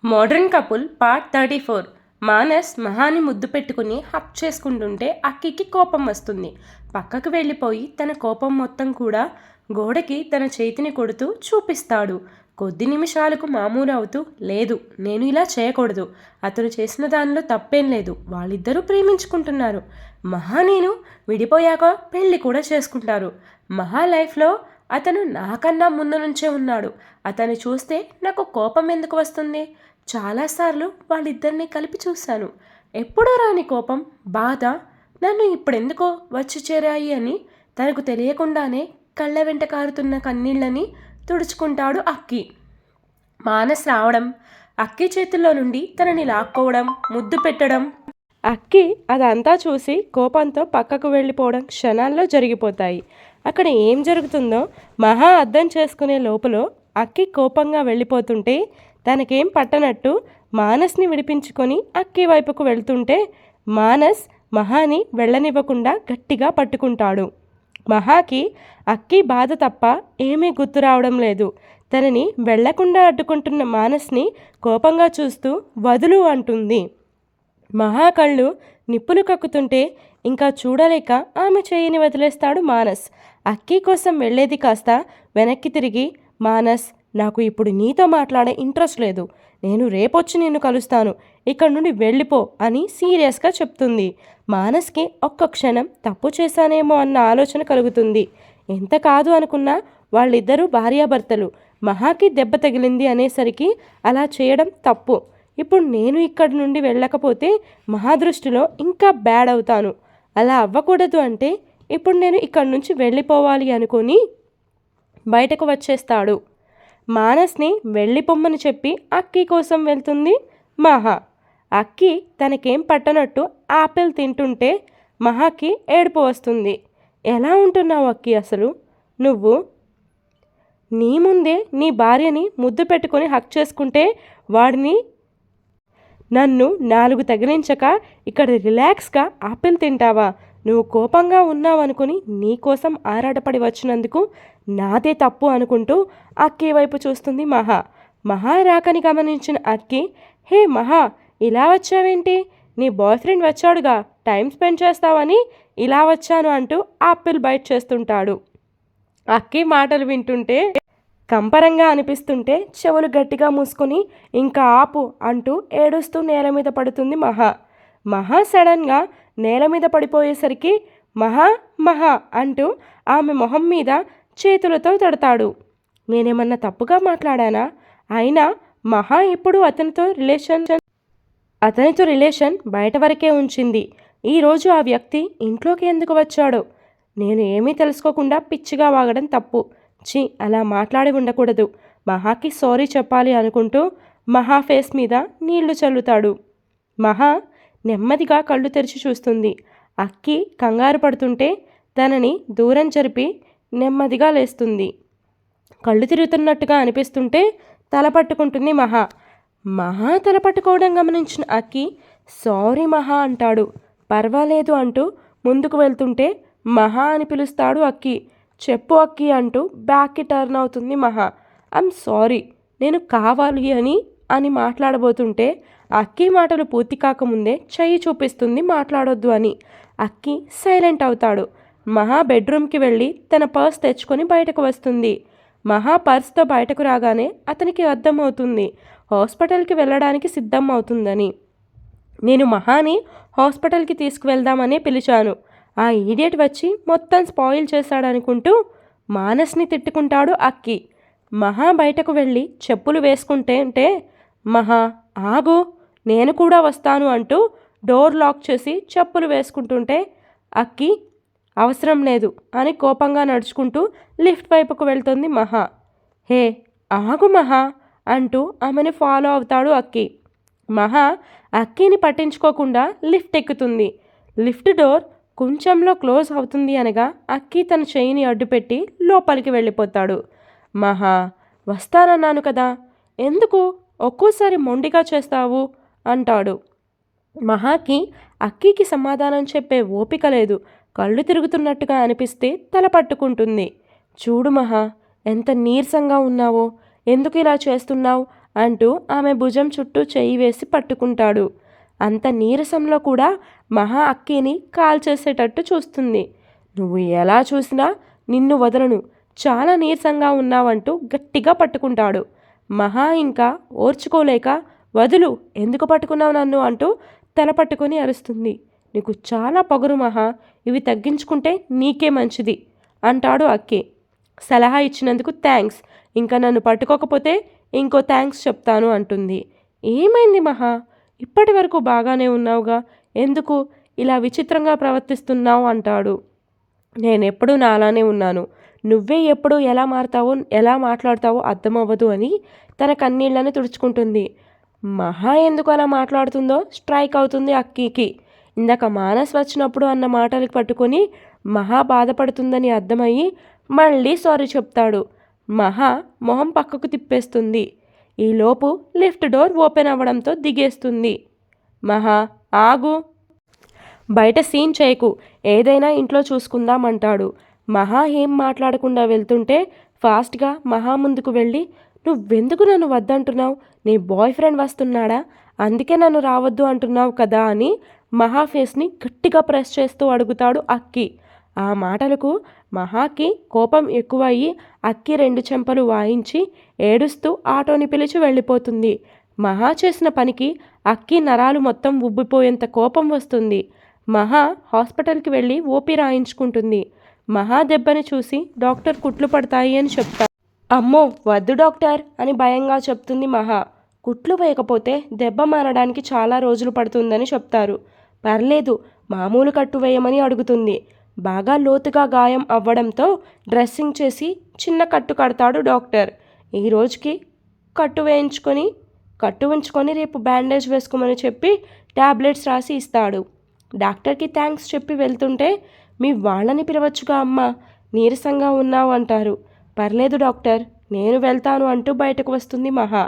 Modern couple part 34. Manas మహాని ముద్దు పెట్టుకుని హక్ చేసుకుంటుంటే అక్కికి కోపం వస్తుంది. పక్కకు వెళ్ళిపోయి తన కోపం మొత్తం కూడా గోడకి తన చేతిని కొడుతూ చూపిస్తాడు. కొద్ది నిమిషాలకు మామూలు అవుతూ, లేదు నేను ఇలా చేయకూడదు, అతను చేసిన దానిలో తప్పేం లేదు, వాళ్ళిద్దరూ ప్రేమించుకుంటున్నారు, మహా నేను విడిపోయాక పెళ్ళి కూడా చేసుకుంటారు, మహా లైఫ్లో అతను నాకన్నా ముందు నుంచే ఉన్నాడు, అతన్ని చూస్తే నాకు కోపం ఎందుకు వస్తుంది, చాలాసార్లు వాళ్ళిద్దరినీ కలిపి చూశాను, ఎప్పుడూ రాని కోపం, బాధ నన్ను ఇప్పుడెందుకో వచ్చి చేరాయి అని తనకు తెలియకుండానే కళ్ళ వెంట కారుతున్న కన్నీళ్ళని తుడుచుకుంటాడు అక్కి. మానస్ రావడం, అక్కి చేతుల్లో నుండి తనని లాక్కోవడం, ముద్దు పెట్టడం, అక్కి అదంతా చూసి కోపంతో పక్కకు వెళ్ళిపోవడం క్షణాల్లో జరిగిపోతాయి. అక్కడ ఏం జరుగుతుందో మహా అర్థం చేసుకునే లోపల అక్కి కోపంగా వెళ్ళిపోతుంటే తనకేం పట్టనట్టు మానస్ని విడిపించుకొని అక్కి వైపుకు వెళ్తుంటే మానస్ మహాని వెళ్ళనివ్వకుండా గట్టిగా పట్టుకుంటాడు. మహాకి అక్కి బాధ తప్ప ఏమీ గుర్తు రావడం లేదు. తనని వెళ్లకుండా అడ్డుకుంటున్న మానస్ని కోపంగా చూస్తూ వదులు అంటుంది. మహా కళ్ళు నిప్పులు కక్కుతుంటే ఇంకా చూడలేక ఆమె చేయిని వదిలేస్తాడు మానస్. అక్కి కోసం వెళ్ళేది కాస్త వెనక్కి తిరిగి, మానస్ నాకు ఇప్పుడు నీతో మాట్లాడే ఇంట్రెస్ట్ లేదు, నేను రేపొచ్చి నిన్ను కలుస్తాను, ఇక్కడ నుండి వెళ్ళిపో అని సీరియస్గా చెప్తుంది. మానస్కి ఒక్క క్షణం తప్పు చేశానేమో అన్న ఆలోచన కలుగుతుంది. ఎంత కాదు అనుకున్నా వాళ్ళిద్దరూ భార్యాభర్తలు. మహాకి దెబ్బ తగిలింది అనేసరికి అలా చేయడం తప్పు. ఇప్పుడు నేను ఇక్కడి నుండి వెళ్ళకపోతే మహాదృష్టిలో ఇంకా బ్యాడ్ అవుతాను. అలా అవ్వకూడదు అంటే ఇప్పుడు నేను ఇక్కడి నుంచి వెళ్ళిపోవాలి అనుకొని బయటకు వచ్చేస్తాడు. మానస్ని వెళ్ళిపోమ్మని చెప్పి అక్కి కోసం వెళ్తుంది మహా. అక్కి తనకేం పట్టనట్టు ఆపిల్ తింటుంటే మహాకి ఏడుపు వస్తుంది. ఎలా ఉంటున్నావు అక్కి అసలు నువ్వు? నీ ముందే నీ భార్యని ముద్దు పెట్టుకొని హక్ చేసుకుంటే వాడిని నన్ను 4 తగిలించక ఇక్కడ రిలాక్స్గా ఆపిల్ తింటావా? నువ్వు కోపంగా ఉన్నావనుకుని నీకోసం ఆరాటపడి వచ్చినందుకు నాదే తప్పు అనుకుంటూ అక్కి వైపు చూస్తుంది మహా. మహా రాకని గమనించిన అక్కి, హే మహా, ఇలా వచ్చావేంటి? నీ బాయ్ ఫ్రెండ్ వచ్చాడుగా, టైం స్పెండ్ చేస్తావని ఇలా వచ్చాను అంటూ ఆపిల్ బైట్ చేస్తుంటాడు. అక్కి మాటలు వింటుంటే కంపరంగా అనిపిస్తుంటే చెవులు గట్టిగా మూసుకొని ఇంకా ఆపు అంటూ ఏడుస్తూ నేల మీద పడుతుంది మహా. మహా సడన్గా నేల మీద పడిపోయేసరికి మహా మహా అంటూ ఆమె మొహం మీద చేతులతో తడతాడు. నేనేమన్నా తప్పుగా మాట్లాడానా? అయినా మహా ఇప్పుడు అతనితో రిలేషన్ బయట వరకే ఉంచింది. ఈరోజు ఆ వ్యక్తి ఇంట్లోకి ఎందుకు వచ్చాడో? నేను ఏమీ తెలుసుకోకుండా పిచ్చిగా వాగడం తప్పు. అలా మాట్లాడి ఉండకూడదు. మహాకి సారీ చెప్పాలి అనుకుంటూ మహా ఫేస్ మీద నీళ్లు చల్లుతాడు. మహా నెమ్మదిగా కళ్ళు తెరిచి చూస్తుంది. అక్కి కంగారు పడుతుంటే తనని దూరం జరిపి నెమ్మదిగా లేస్తుంది. కళ్ళు తిరుగుతున్నట్టుగా అనిపిస్తుంటే తల పట్టుకుంటుంది మహా. మహా తల పట్టుకోవడం గమనించిన అక్కి సారీ మహా అంటాడు. పర్వాలేదు అంటూ ముందుకు వెళ్తుంటే మహా అని పిలుస్తాడు అక్కి. చెప్పు అక్కి అంటూ బ్యాక్కి టర్న్ అవుతుంది మహా. ఐమ్ సారీ, నేను కావాలి అని మాట్లాడబోతుంటే అక్కి మాటలు పూర్తి కాకముందే చెయ్యి చూపిస్తుంది మాట్లాడొద్దు అని. అక్కి సైలెంట్ అవుతాడు. మహా బెడ్రూమ్కి వెళ్ళి తన పర్స్ తెచ్చుకొని బయటకు వస్తుంది. మహా పర్స్తో బయటకు రాగానే అతనికి అర్థమవుతుంది హాస్పిటల్కి వెళ్ళడానికి సిద్ధం అవుతుందని. నేను మహాని హాస్పిటల్కి తీసుకువెళ్దామని పిలిచాను. ఆ ఈడియట్ వచ్చి మొత్తం స్పాయిల్ చేశాడనుకుంటూ మానస్ని తిట్టుకుంటాడు అక్కి. మహా బయటకు వెళ్ళి చెప్పులు వేసుకుంటే మహా ఆగు, నేను కూడా వస్తాను అంటూ డోర్ లాక్ చేసి చెప్పులు వేసుకుంటుంటే అక్కి అవసరం లేదు అని కోపంగా నడుచుకుంటూ లిఫ్ట్ వైపుకు వెళ్తుంది మహా. హే ఆగు మహా అంటూ ఆమెను ఫాలో అవుతాడు అక్కి. మహా అక్కిని పట్టించుకోకుండా లిఫ్ట్ ఎక్కుతుంది. లిఫ్ట్ డోర్ కొంచెంలో క్లోజ్ అవుతుంది అనగా అక్కి తన చెయ్యిని అడ్డుపెట్టి లోపలికి వెళ్ళిపోతాడు. మహా వస్తానన్నాను కదా, ఎందుకు ఒక్కోసారి మొండిగా చేస్తావు అంటాడు. మహాకి అక్కికి సమాధానం చెప్పే ఓపిక లేదు. కళ్ళు తిరుగుతున్నట్టుగా అనిపిస్తే తల పట్టుకుంటుంది. చూడు మహా, ఎంత నీరసంగా ఉన్నావో, ఎందుకు ఇలా చేస్తున్నావు అంటూ ఆమె భుజం చుట్టూ చెయ్యి వేసి పట్టుకుంటాడు. అంత నీరసంలో కూడా మహా అక్కీని కాల్చేసేటట్టు చూస్తుంది. నువ్వు ఎలా చూసినా నిన్ను వదలను, చాలా నీరసంగా ఉన్నావంటూ గట్టిగా పట్టుకుంటాడు. మహా ఇంకా ఓర్చుకోలేక వదులు, ఎందుకు పట్టుకున్నావు నన్ను అంటూ తల పట్టుకొని అరుస్తుంది. నీకు చాలా పొగరు మహా, ఇవి తగ్గించుకుంటే నీకే మంచిది అంటాడు అక్కి. సలహా ఇచ్చినందుకు థ్యాంక్స్, ఇంకా నన్ను పట్టుకోకపోతే ఇంకో థ్యాంక్స్ చెప్తాను అంటుంది. ఏమైంది మహా, ఇప్పటి వరకు బాగానే ఉన్నావుగా, ఎందుకు ఇలా విచిత్రంగా ప్రవర్తిస్తున్నావు అంటాడు. నేనెప్పుడూ నాలానే ఉన్నాను, నువ్వే ఎప్పుడు ఎలా మారతావో ఎలా మాట్లాడతావో అర్థమవ్వదు అని తన కన్నీళ్లను తుడుచుకుంటుంది. మహా ఎందుకు అలా మాట్లాడుతుందో స్ట్రైక్ అవుతుంది అక్కీకి. ఇందాక మానస్ వచ్చినప్పుడు అన్న మాటలకు పట్టుకొని మహా బాధపడుతుందని అర్థమయ్యి మళ్ళీ సారీ చెప్తాడు. మహా మొహం పక్కకు తిప్పేస్తుంది. ఈలోపు లిఫ్ట్ డోర్ ఓపెన్ అవ్వడంతో దిగేస్తుంది. మహా ఆగు, బయట సీన్ చేయకు, ఏదైనా ఇంట్లో చూసుకుందామంటాడు. మహా ఏం మాట్లాడకుండా వెళ్తుంటే ఫాస్ట్గా మహా ముందుకు వెళ్ళి, నువ్వెందుకు నన్ను వద్దంటున్నావు, నీ బాయ్ ఫ్రెండ్ వస్తున్నాడా, అందుకే నన్ను రావద్దు అంటున్నావు కదా అని మహా ఫేస్ని గట్టిగా ప్రెస్ చేస్తూ అడుగుతాడు అక్కి. ఆ మాటలకు మహాకి కోపం ఎక్కువయ్యి అక్కి 2 చెంపలు వాయించి ఏడుస్తూ ఆటోని పిలిచి వెళ్ళిపోతుంది. మహా చేసిన పనికి అక్కి నరాలు మొత్తం ఉబ్బిపోయేంత కోపం వస్తుంది. మహా హాస్పిటల్కి వెళ్ళి ఓపీ రాయించుకుంటుంది. మహా దెబ్బని చూసి డాక్టర్ కుట్లు పడతాయి అని చెప్తారు. అమ్మో వద్దు డాక్టర్ అని భయంగా చెప్తుంది మహా. కుట్లు వేయకపోతే దెబ్బ మారడానికి చాలా రోజులు పడుతుందని చెప్తారు. పర్లేదు, మామూలు కట్టు వేయమని అడుగుతుంది. బాగా లోతుగా గాయం అవ్వడంతో డ్రెస్సింగ్ చేసి చిన్న కట్టు కడతాడు డాక్టర్. ఈ రోజుకి కట్టు ఉంచుకొని రేపు బ్యాండేజ్ వేసుకోమని చెప్పి టాబ్లెట్స్ రాసి ఇస్తాడు. డాక్టర్కి థ్యాంక్స్ చెప్పి వెళ్తుంటే, మీ వాళ్ళని పిలవచ్చుగా అమ్మా, నీరసంగా ఉన్నావు అంటారు. పర్లేదు డాక్టర్, నేను వెళ్తాను అంటూ బయటకు వస్తుంది మహా.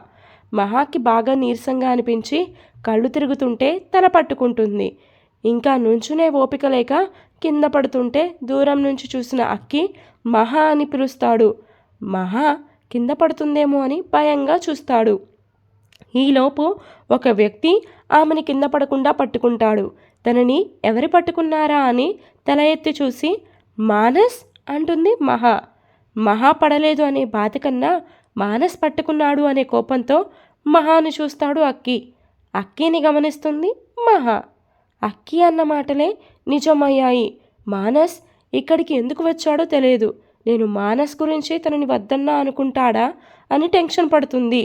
మహాకి బాగా నీరసంగా అనిపించి కళ్ళు తిరుగుతుంటే తల పట్టుకుంటుంది. ఇంకా నుంచునే ఓపిక లేక కింద పడుతుంటే దూరం నుంచి చూసిన అక్కి మహా అని పిలుస్తాడు. మహా కింద పడుతుందేమో అని భయంగా చూస్తాడు. ఈలోపు ఒక వ్యక్తి ఆమెని కింద పడకుండా పట్టుకుంటాడు. తనని ఎవరు పట్టుకున్నారా అని తల ఎత్తి చూసి మానస్ అంటుంది మహా. మహా పడలేదు అనే బాధ కన్నా మానస్ పట్టుకున్నాడు అనే కోపంతో మహాని చూస్తాడు అక్కి. అక్కిని గమనిస్తుంది మహా. అక్కి అన్న మాటలే నిజమయ్యాయి. మానస్ ఇక్కడికి ఎందుకు వచ్చాడో తెలియదు. నేను మానస్ గురించి తనని వద్దన్నా అనుకుంటాడా అని టెన్షన్ పడుతుంది.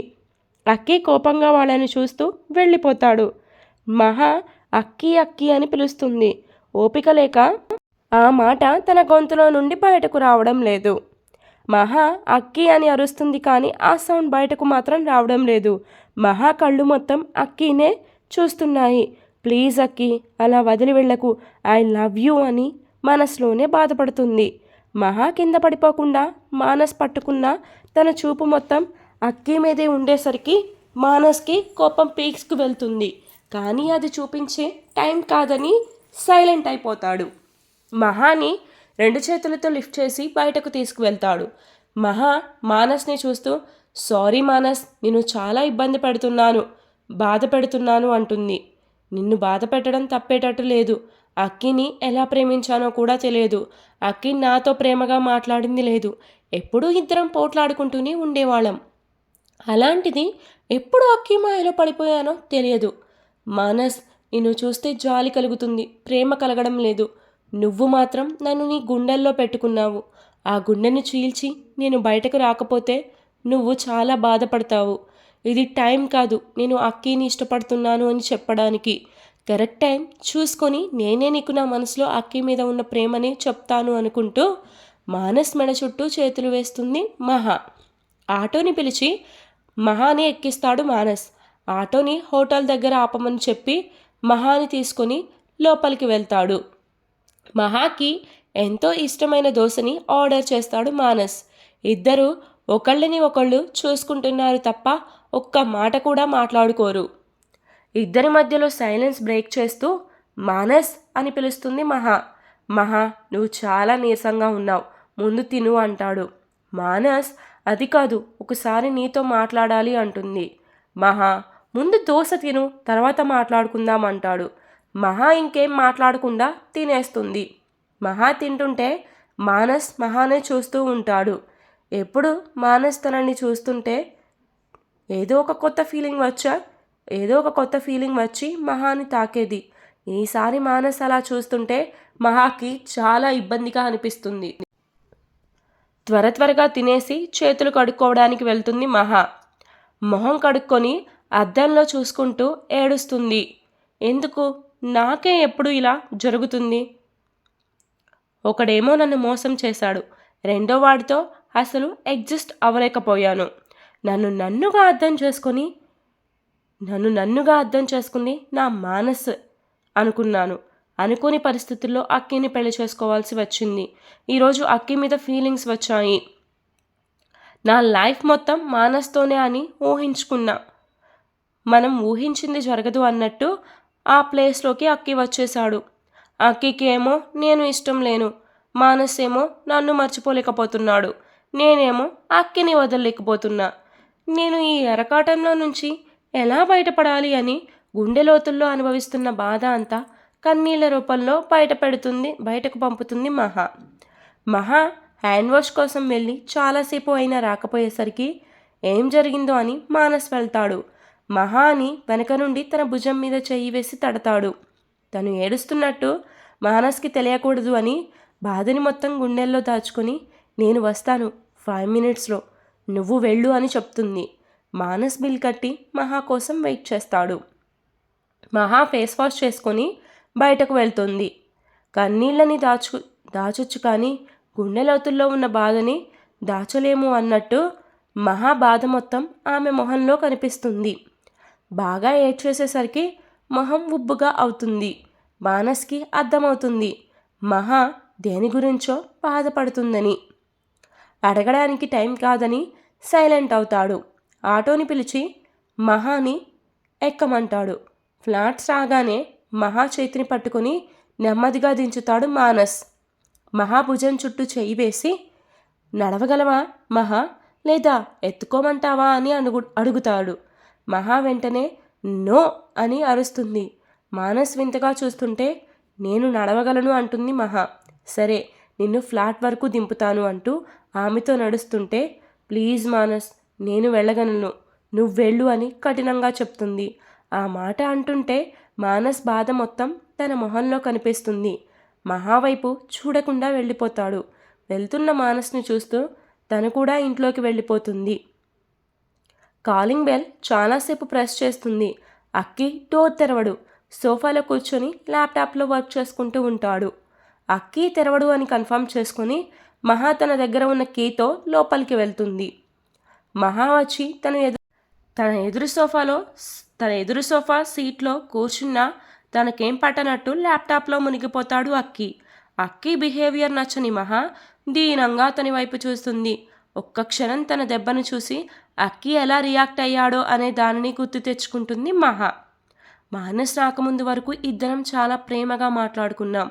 అక్కి కోపంగా వాళ్ళని చూస్తూ వెళ్ళిపోతాడు. మహా అక్కి అక్కి అని పిలుస్తుంది. ఓపిక లేక ఆ మాట తన గొంతులో నుండి బయటకు రావడం లేదు. మహా అక్కి అని అరుస్తుంది కానీ ఆ సౌండ్ బయటకు మాత్రం రావడం లేదు. మహా కళ్ళు మొత్తం అక్కీనే చూస్తున్నాయి. ప్లీజ్ అక్కి, అలా వదిలి వెళ్ళకు, ఐ లవ్ యూ అని మనసులోనే బాధపడుతుంది. మహా కింద పడిపోకుండా మానస్ పట్టుకున్న తన చూపు మొత్తం అక్కి మీదే ఉండేసరికి మానస్కి కోపం పీక్స్కు వెళ్తుంది. కానీ అది చూపించే టైం కాదని సైలెంట్ అయిపోతాడు. మహాని 2 చేతులతో లిఫ్ట్ చేసి బయటకు తీసుకువెళ్తాడు. మహా మానస్ని చూస్తూ, సారీ మానస్, నేను చాలా ఇబ్బంది బాధ పెడుతున్నాను అంటుంది. నిన్ను బాధ పెట్టడం తప్పేటట్టు లేదు. అక్కిని ఎలా ప్రేమించానో కూడా తెలియదు. అక్కి నాతో ప్రేమగా మాట్లాడింది లేదు. ఎప్పుడూ ఇద్దరం పోట్లాడుకుంటూనే ఉండేవాళ్ళం. అలాంటిది ఎప్పుడు అక్కి మాయలో పడిపోయానో తెలియదు. మానస్, నిన్ను చూస్తే జాలి కలుగుతుంది, ప్రేమ కలగడం లేదు. నువ్వు మాత్రం నన్ను నీ గుండెల్లో పెట్టుకున్నావు. ఆ గుండెను చీల్చి నేను బయటకు రాకపోతే నువ్వు చాలా బాధపడతావు. ఇది టైం కాదు నేను అక్కీని ఇష్టపడుతున్నాను అని చెప్పడానికి. కరెక్ట్ టైం చూసుకొని నేనే నీకు నా మనసులో అక్కీ మీద ఉన్న ప్రేమని చెప్తాను అనుకుంటూ మానస్ మెడ చుట్టూ చేతులు వేస్తుంది మహా. ఆటోని పిలిచి మహాని ఎక్కిస్తాడు మానస్. ఆటోని హోటల్ దగ్గర ఆపమని చెప్పి మహాని తీసుకొని లోపలికి వెళ్తాడు. మహాకి ఎంతో ఇష్టమైన దోశని ఆర్డర్ చేస్తాడు మానస్. ఇద్దరు ఒకళ్ళని ఒకళ్ళు చూసుకుంటున్నారు తప్ప ఒక్క మాట కూడా మాట్లాడుకోరు. ఇద్దరి మధ్యలో సైలెన్స్ బ్రేక్ చేస్తూ మానస్ అని పిలుస్తుంది మహా. మహా, నువ్వు చాలా నీరసంగా ఉన్నావు, ముందు తిను అంటాడు. మానస్, అది కాదు, ఒకసారి నీతో మాట్లాడాలి అంటుంది. మహా ముందు దోశ తిను, తర్వాత మాట్లాడుకుందాం అంటాడు. మహా ఇంకేం మాట్లాడకుండా తినేస్తుంది. మహా తింటుంటే మానస్ మహానే చూస్తూ ఉంటాడు. ఎప్పుడు మానస్ తనని చూస్తుంటే ఏదో ఒక కొత్త ఫీలింగ్ వచ్చి మహాని తాకేది. ఈసారి మానస్ అలా చూస్తుంటే మహాకి చాలా ఇబ్బందిగా అనిపిస్తుంది. త్వరగా తినేసి చేతులు కడుక్కోవడానికి వెళ్తుంది మహా. మొహం కడుక్కొని అద్దంలో చూసుకుంటూ ఏడుస్తుంది. ఎందుకు నాకే ఎప్పుడు ఇలా జరుగుతుంది? ఒకడేమో నన్ను మోసం చేశాడు, రెండో వాడితో అసలు అడ్జస్ట్ అవ్వలేకపోయాను. నన్నుగా అర్థం చేసుకుంది నా మానస్ అనుకున్నాను. అనుకోని పరిస్థితుల్లో అక్కిని పెళ్లి చేసుకోవాల్సి వచ్చింది. ఈరోజు అక్కి మీద ఫీలింగ్స్ వచ్చాయి. నా లైఫ్ మొత్తం మానస్తోనే అని ఊహించుకున్నా. మనం ఊహించింది జరగదు అన్నట్టు ఆ ప్లేస్లోకి అక్కి వచ్చేశాడు. అక్కికి ఏమో నేను ఇష్టం లేను, మానస్ ఏమో నన్ను మర్చిపోలేకపోతున్నాడు, నేనేమో అక్కిని వదలలేకపోతున్నా. నేను ఈ ఎరకాటంలో నుంచి ఎలా బయటపడాలి అని గుండె లోతుల్లో అనుభవిస్తున్న బాధ అంతా కన్నీళ్ల రూపంలో బయటకు పంపుతుంది మహా. మహా హ్యాండ్ వాష్ కోసం వెళ్ళి చాలాసేపు అయినా రాకపోయేసరికి ఏం జరిగిందో అని మానస్ వెళ్తాడు. మహా అని వెనక నుండి తన భుజం మీద చెయ్యి వేసి తడతాడు. తను ఏడుస్తున్నట్టు మానస్కి తెలియకూడదు అని బాధని మొత్తం గుండెల్లో దాచుకొని నేను వస్తాను 5 minutesలో, నువ్వు వెళ్ళు అని చెప్తుంది. మానస్ బిల్ కట్టి మహా కోసం వెయిట్ చేస్తాడు. మహా ఫేస్ వాష్ చేసుకొని బయటకు వెళ్తుంది. కన్నీళ్ళని దాచొచ్చు కానీ గుండె లోతుల్లో ఉన్న బాధని దాచలేము అన్నట్టు మహా బాధ మొత్తం ఆమె మొహంలో కనిపిస్తుంది. బాగా ఏడ్చేసేసరికి మొహం ఉబ్బుగా అవుతుంది. మానస్కి అర్థమవుతుంది మహా దేని గురించో బాధపడుతుందని. అడగడానికి టైం కాదని సైలెంట్ అవుతాడు. ఆటోని పిలిచి మహాని ఎక్కమంటాడు. ఫ్లాట్స్ రాగానే మహా చేతిని పట్టుకొని నెమ్మదిగా దించుతాడు మానస్. మహా భుజం చుట్టూ చెయ్యి వేసి నడవగలవా మహా, లేదా ఎత్తుకోమంటావా అని అడుగుతాడు. మహా వెంటనే నో అని అరుస్తుంది. మానస్ వింతగా చూస్తుంటే నేను నడవగలను అంటుంది మహా. సరే నిన్ను ఫ్లాట్ వరకు దింపుతాను అంటూ ఆమెతో నడుస్తుంటే ప్లీజ్ మానస్, నేను వెళ్ళగలను, నువ్వెళ్ళు అని కఠినంగా చెప్తుంది. ఆ మాట అంటుంటే మానస్ బాధ మొత్తం తన మొహంలో కనిపిస్తుంది. మహావైపు చూడకుండా వెళ్ళిపోతాడు. వెళ్తున్న మానస్ని చూస్తూ తను కూడా ఇంట్లోకి వెళ్ళిపోతుంది. కాలింగ్ బెల్ చాలాసేపు ప్రెస్ చేస్తుంది. అక్కి డోర్ తెరవడు. సోఫాలో కూర్చొని ల్యాప్టాప్లో వర్క్ చేసుకుంటూ ఉంటాడు. అక్కి తెరవడు అని కన్ఫర్మ్ చేసుకొని మహా తన దగ్గర ఉన్న కీతో లోపలికి వెళ్తుంది. మహా వచ్చి తన ఎదురు సోఫా సీట్లో కూర్చున్నా తనకేం పట్టనట్టు ల్యాప్టాప్లో మునిగిపోతాడు అక్కి. అక్కి బిహేవియర్ నచ్చని మహా దీనంగా అతని వైపు చూస్తుంది. ఒక్క క్షణం తన దెబ్బను చూసి అక్కి ఎలా రియాక్ట్ అయ్యాడో అనే దానిని గుర్తు తెచ్చుకుంటుంది మహా. మానస్ రాకముందు వరకు ఇద్దరం చాలా ప్రేమగా మాట్లాడుకున్నాం.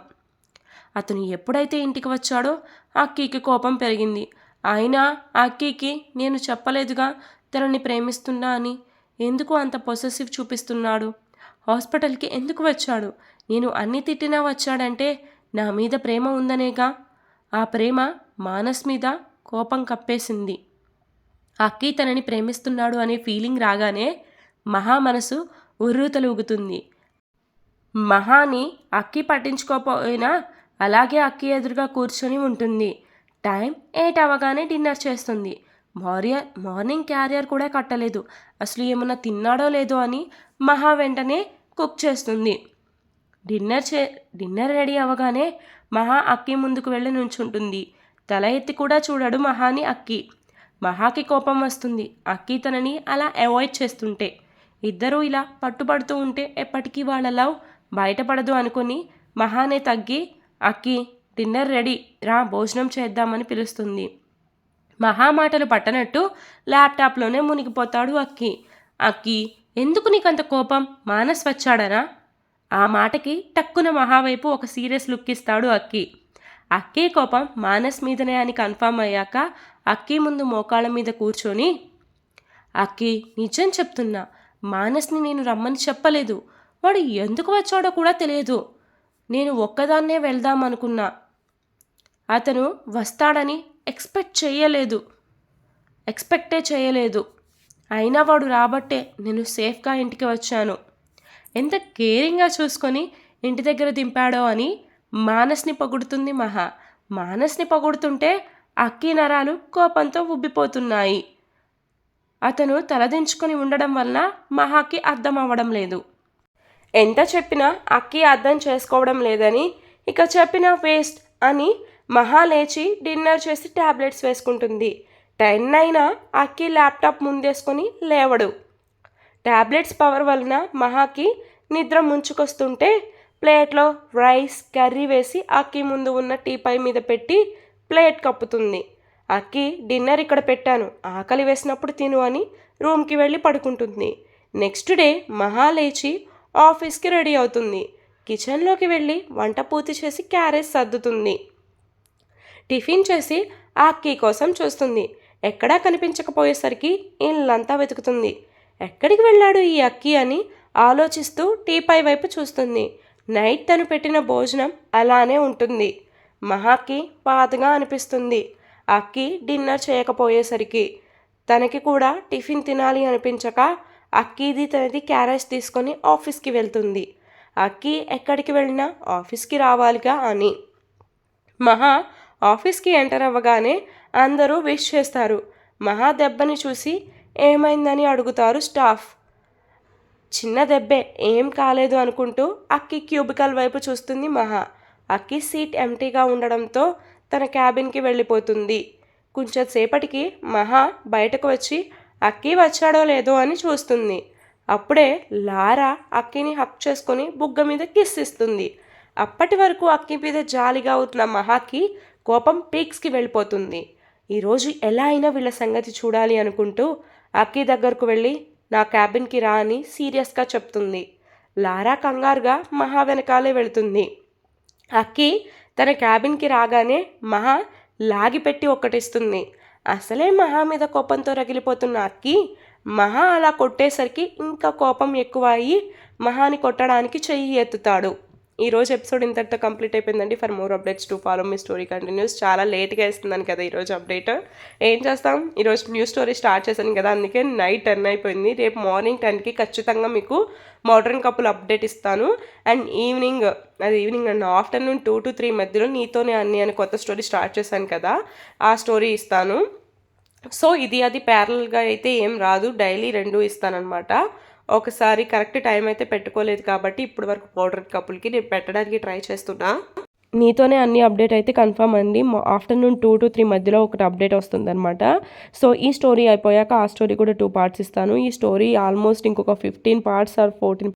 అతను ఎప్పుడైతే ఇంటికి వచ్చాడో అక్కీకి కోపం పెరిగింది. అయినా అక్కీకి నేను చెప్పలేదుగా తనని ప్రేమిస్తున్నా అని. ఎందుకు అంత పొసెసివ్ చూపిస్తున్నాడు? హాస్పిటల్కి ఎందుకు వచ్చాడు? నేను అన్ని తిట్టినా వచ్చాడంటే నా మీద ప్రేమ ఉందనేగా. ఆ ప్రేమ మానస్ మీద కోపం కప్పేసింది. అక్కీ తనని ప్రేమిస్తున్నాడు అనే ఫీలింగ్ రాగానే మహా మనసు ఉర్రూతలూగుతుంది. మహాని అక్కి పట్టించుకోకపోయినా అలాగే అక్కి ఎదురుగా కూర్చొని ఉంటుంది. టైం 8 అవ్వగానే డిన్నర్ చేస్తుంది. మార్నింగ్ క్యారియర్ కూడా కట్టలేదు. అసలు ఏమన్నా తిన్నాడో లేదో అని మహా వెంటనే కుక్ చేస్తుంది. డిన్నర్ రెడీ అవ్వగానే మహా అక్కి ముందుకు వెళ్ళి నుంచుంటుంది. తల ఎత్తి కూడా చూడడు మహాని అక్కి. మహాకి కోపం వస్తుంది అక్కి తనని అలా అవాయిడ్ చేస్తుంటే. ఇద్దరూ ఇలా పట్టుబడుతూ ఉంటే ఎప్పటికీ వాళ్ళ లవ్ బయటపడదు అనుకుని మహానే తగ్గి అక్కి డిన్నర్ రెడీ రా భోజనం చేద్దామని పిలుస్తుంది. మహా మాటలు పట్టనట్టు ల్యాప్టాప్లోనే మునిగిపోతాడు అక్కి. అక్కి ఎందుకు నీకంత కోపం? మానస్ వచ్చాడనా? ఆ మాటకి టక్కున మహావైపు ఒక సీరియస్ లుక్ ఇస్తాడు అక్కి. అక్కి కోపం మానస్ మీదనే అని కన్ఫర్మ్ అయ్యాక అక్కి ముందు మోకాళ్ళ మీద కూర్చొని అక్కి నిజం చెప్తున్నా, మానస్ని నేను రమ్మని చెప్పలేదు. వాడు ఎందుకు వచ్చాడో కూడా తెలియదు. నేను ఒక్కదాన్నే వెళ్దామనుకున్నా. అతను వస్తాడని ఎక్స్పెక్టే చేయలేదు. అయినా వాడు రాబట్టే నేను సేఫ్గా ఇంటికి వచ్చాను. ఎంత కేరింగ్గా చూసుకొని ఇంటి దగ్గర దింపాడో అని మానస్ని పొగుడుతుంది మహా. మానస్ని పొగుడుతుంటే అక్కి నరాలు కోపంతో ఉబ్బిపోతున్నాయి. అతను తలదించుకొని ఉండడం వలన మహాకి అర్థం అవ్వడం లేదు. ఎంత చెప్పినా అక్కి అర్థం చేసుకోవడం లేదని, ఇక చెప్పినా వేస్ట్ అని మహా లేచి డిన్నర్ చేసి ట్యాబ్లెట్స్ వేసుకుంటుంది. 10 అయినా అక్కి ల్యాప్టాప్ ముందేసుకొని లేవడు. ట్యాబ్లెట్స్ పవర్ వలన మహాకి నిద్ర ముంచుకొస్తుంటే ప్లేట్లో రైస్ కర్రీ వేసి అక్కి ముందు ఉన్న టీపై మీద పెట్టి ప్లేట్ కప్పుతుంది. అక్కి డిన్నర్ ఇక్కడ పెట్టాను, ఆకలి వేసినప్పుడు తిను అని రూమ్కి వెళ్ళి పడుకుంటుంది. నెక్స్ట్ డే మహా లేచి ఆఫీస్కి రెడీ అవుతుంది. కిచెన్లోకి వెళ్ళి వంట పూర్తి చేసి క్యారేజ్ సర్దుతుంది. టిఫిన్ చేసి అక్కి కోసం చూస్తుంది. ఎక్కడా కనిపించకపోయేసరికి ఇల్లంతా వెతుకుతుంది. ఎక్కడికి వెళ్ళాడు ఈ అక్కి అని ఆలోచిస్తూ టీపై వైపు చూస్తుంది. నైట్ తను పెట్టిన భోజనం అలానే ఉంటుంది. మహాకి బాధగా అనిపిస్తుంది. అక్కి డిన్నర్ చేయకపోయేసరికి తనకి కూడా టిఫిన్ తినాలి అనిపించక అక్కిది తనది క్యారేజ్ తీసుకొని ఆఫీస్కి వెళ్తుంది. అక్కి ఎక్కడికి వెళ్ళినా ఆఫీస్కి రావాలిగా అని. మహా ఆఫీస్కి ఎంటర్ అవ్వగానే అందరూ విష్ చేస్తారు. మహా దెబ్బని చూసి ఏమైందని అడుగుతారు స్టాఫ్. చిన్న దెబ్బే, ఏం కాలేదు అనుకుంటూ అక్కి క్యూబికల్ వైపు చూస్తుంది మహా. అక్కి సీట్ ఎంటీగా ఉండడంతో తన క్యాబిన్కి వెళ్ళిపోతుంది. కొంచెం సేపటికి మహా బయటకు వచ్చి అక్కి వచ్చాడో లేదో అని చూస్తుంది. అప్పుడే లారా అక్కిని హక్ చేసుకొని బుగ్గ మీద కిస్ ఇస్తుంది. అప్పటి వరకు అక్కి మీద జాలిగా ఉన్న మహాకి కోపం పీక్స్కి వెళ్ళిపోతుంది. ఈరోజు ఎలా అయినా వీళ్ళ సంగతి చూడాలి అనుకుంటూ అక్కి దగ్గరకు వెళ్ళి నా క్యాబిన్కి రా అని సీరియస్గా చెప్తుంది. లారా కంగారుగా మహా వెనకాలే వెళుతుంది. అక్కి తన క్యాబిన్కి రాగానే మహా లాగిపెట్టి ఒక్కటిస్తుంది. అసలే మహా మీద కోపంతో రగిలిపోతున్న అక్కి మహా అలా కొట్టేసరికి ఇంకా కోపం ఎక్కువ అయ్యి మహాని కొట్టడానికి చెయ్యి ఎత్తుతాడు. ఈరోజు ఎపిసోడ్ ఇంతటితో కంప్లీట్ అయిపోయిందండి. For more updates to follow me story continuous. చాలా లేట్గా ఇస్తున్నాను కదా ఈరోజు అప్డేట్. ఏం చేస్తాం, ఈరోజు న్యూ స్టోరీ స్టార్ట్ చేశాను కదా, అందుకే నైట్ 10 అయిపోయింది. రేపు మార్నింగ్ 10కి ఖచ్చితంగా మీకు మోడర్న్ కపుల్ అప్డేట్ ఇస్తాను. And evening and afternoon 2 to 3 మధ్యలో నీతోనే అన్ని అని కొత్త స్టోరీ స్టార్ట్ చేశాను కదా, ఆ స్టోరీ ఇస్తాను. సో ఇది అది ప్యారల్గా అయితే ఏం రాదు, డైలీ 2 ఇస్తానన్నమాట. ఒకసారి కరెక్ట్ టైం అయితే పెట్టుకోలేదు కాబట్టి ఇప్పటి వరకు మోడర్న్ కపుల్కి నేను పెట్టడానికి ట్రై చేస్తున్నా. నీతోనే అన్ని అప్డేట్ అయితే కన్ఫర్మ్ అండి. ఆఫ్టర్నూన్ 2 to 3 మధ్యలో ఒకటి అప్డేట్ వస్తుందన్నమాట. సో ఈ స్టోరీ అయిపోయాక ఆ స్టోరీ కూడా 2 parts ఇస్తాను. ఈ స్టోరీ ఆల్మోస్ట్ ఇంకొక 15 parts ఆర్ 14